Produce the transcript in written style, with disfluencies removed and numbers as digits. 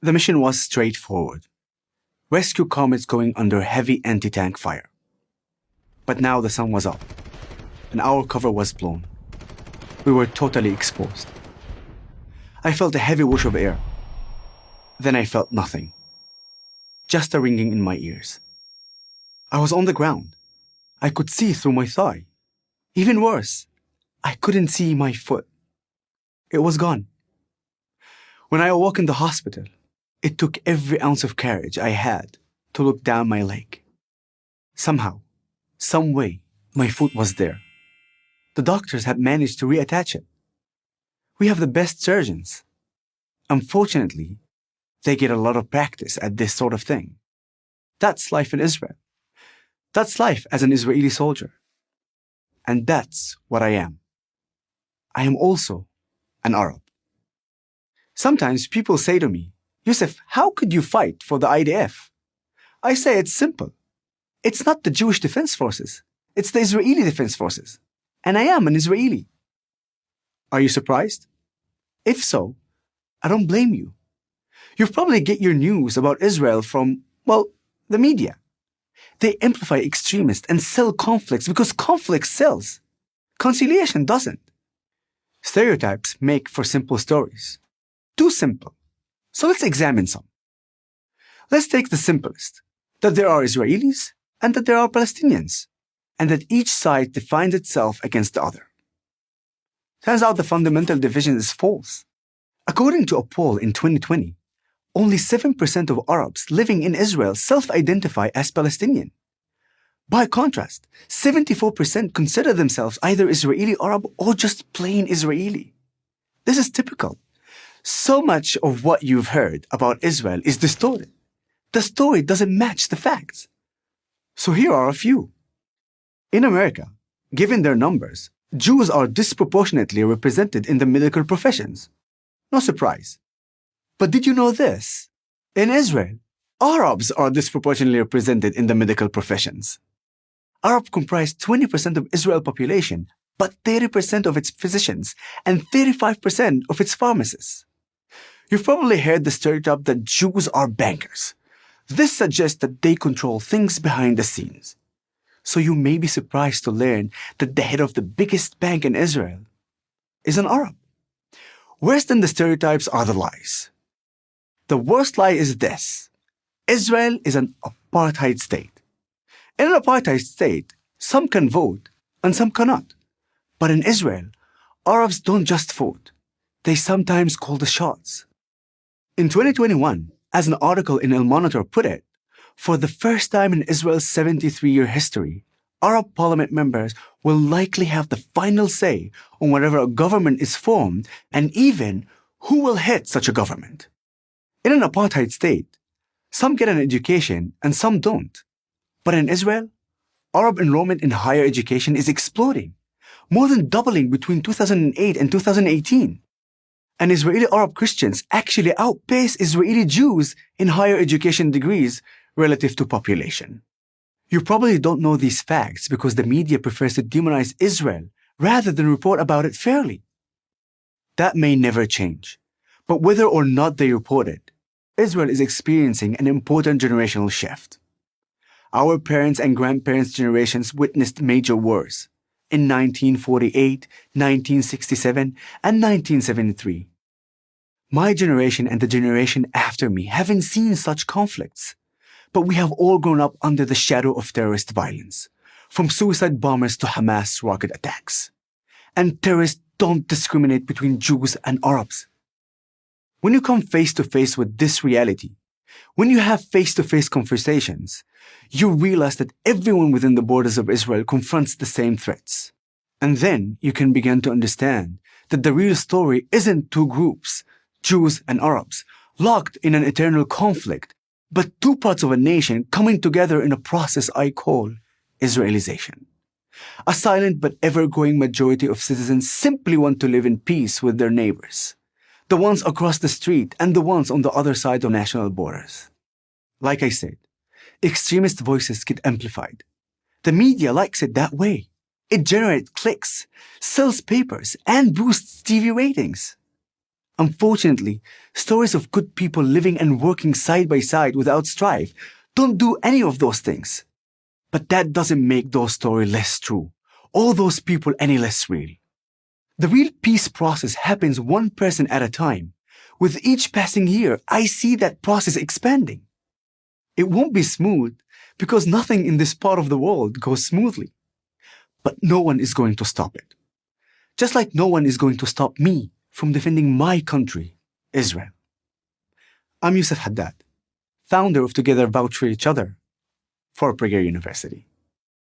The mission was straightforward. Rescue comets going under heavy anti-tank fire. But now the sun was up, and our cover was blown. We were totally exposed. I felt a heavy whoosh of air. Then I felt nothing. Just a ringing in my ears. I was on the ground. I could see through my thigh. Even worse, I couldn't see my foot. It was gone. When I awoke in the hospital, it took every ounce of courage I had to look down my leg. Somehow, some way, my foot was there. The doctors had managed to reattach it. We have the best surgeons. Unfortunately, they get a lot of practice at this sort of thing. That's life in Israel. That's life as an Israeli soldier. And that's what I am. I am also an Arab. Sometimes people say to me, Yusuf, how could you fight for the IDF? I say it's simple. It's not the Jewish Defense Forces. It's the Israeli Defense Forces. And I am an Israeli. Are you surprised? If so, I don't blame you. You probably get your news about Israel from, well, the media. They amplify extremists and sell conflicts because conflict sells. Conciliation doesn't. Stereotypes make for simple stories. Too simple. So let's examine some. Let's take the simplest, that there are Israelis and that there are Palestinians, and that each side defines itself against the other. Turns out the fundamental division is false. According to a poll in 2020, only 7% of Arabs living in Israel self-identify as Palestinian. By contrast, 74% consider themselves either Israeli Arab or just plain Israeli. This is typical. So much of what you've heard about Israel is distorted. The story doesn't match the facts. So here are a few. In America, given their numbers, Jews are disproportionately represented in the medical professions. No surprise. But did you know this? In Israel, Arabs are disproportionately represented in the medical professions. Arabs comprise 20% of Israel's population, but 30% of its physicians and 35% of its pharmacists. You've probably heard the stereotype that Jews are bankers. This suggests that they control things behind the scenes. So you may be surprised to learn that the head of the biggest bank in Israel is an Arab. Worse than the stereotypes are the lies. The worst lie is this: Israel is an apartheid state. In an apartheid state, some can vote and some cannot. But in Israel, Arabs don't just vote. They sometimes call the shots. In 2021, as an article in El Monitor put it, for the first time in Israel's 73-year history, Arab parliament members will likely have the final say on whether a government is formed and even who will head such a government. In an apartheid state, some get an education and some don't. But in Israel, Arab enrollment in higher education is exploding, more than doubling between 2008 and 2018. And Israeli Arab Christians actually outpace Israeli Jews in higher education degrees relative to population. You probably don't know these facts because the media prefers to demonize Israel rather than report about it fairly. That may never change, but whether or not they report it, Israel is experiencing an important generational shift. Our parents' and grandparents' generations witnessed major wars in 1948, 1967, and 1973. My generation and the generation after me haven't seen such conflicts, but we have all grown up under the shadow of terrorist violence, from suicide bombers to Hamas rocket attacks. And terrorists don't discriminate between Jews and Arabs. When you come face to face with this reality, when you have face-to-face conversations, you realize that everyone within the borders of Israel confronts the same threats. And then you can begin to understand that the real story isn't two groups, Jews and Arabs, locked in an eternal conflict, but two parts of a nation coming together in a process I call Israelization. A silent but ever-growing majority of citizens simply want to live in peace with their neighbors, the ones across the street and the ones on the other side of national borders. Like I said, extremist voices get amplified. The media likes it that way. It generates clicks, sells papers, and boosts TV ratings. Unfortunately, stories of good people living and working side by side without strife don't do any of those things. But that doesn't make those stories less true, or those people any less real. The real peace process happens one person at a time. With each passing year, I see that process expanding. It won't be smooth because nothing in this part of the world goes smoothly. But no one is going to stop it. Just like no one is going to stop me from defending my country, Israel. I'm Yusuf Haddad, founder of Together Vouch for Each Other for Prager University.